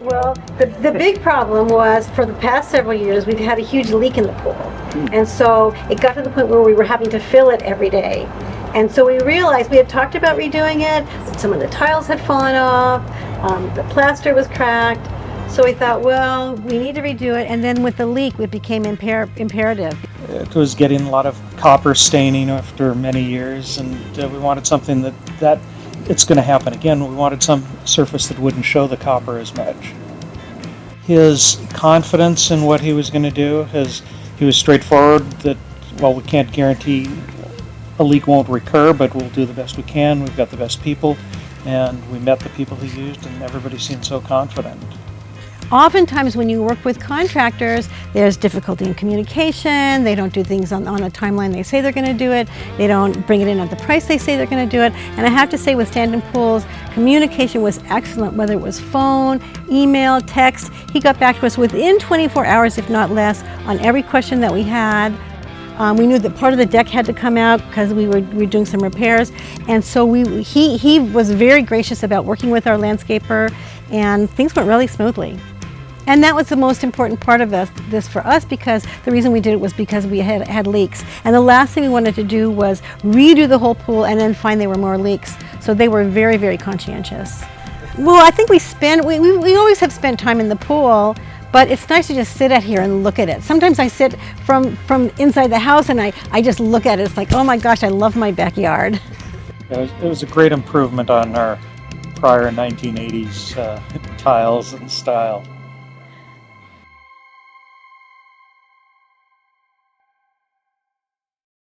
Well, the big problem was for the past several years, we've had a huge leak in the pool. And so it got to the point where we were having to fill it every day. And so we realized we had talked about redoing it, but some of the tiles had fallen off, the plaster was cracked. So we thought, well, we need to redo it. And then with the leak, it became imperative. It was getting a lot of copper staining after many years, and we wanted something that it's going to happen again. We wanted some surface that wouldn't show the copper as much. His confidence in what he was going to do, he was straightforward that, well, we can't guarantee a leak won't recur, but we'll do the best we can. We've got the best people, and we met the people he used, and everybody seemed so confident. Oftentimes when you work with contractors, there's difficulty in communication. They don't do things on a timeline they say they're going to do it. They don't bring it in at the price they say they're going to do it. And I have to say with Stand-In Pools, communication was excellent, whether it was phone, email, text. He got back to us within 24 hours, if not less, on every question that we had. We knew that part of the deck had to come out because we were doing some repairs, and so he was very gracious about working with our landscaper, and things went really smoothly. And that was the most important part of this for us, because the reason we did it was because we had leaks. And the last thing we wanted to do was redo the whole pool and then find there were more leaks. So they were very, very conscientious. Well, I think we always have spent time in the pool, but it's nice to just sit out here and look at it. Sometimes I sit from inside the house and I just look at it. It's like, oh my gosh, I love my backyard. It was a great improvement on our prior 1980s tiles and style.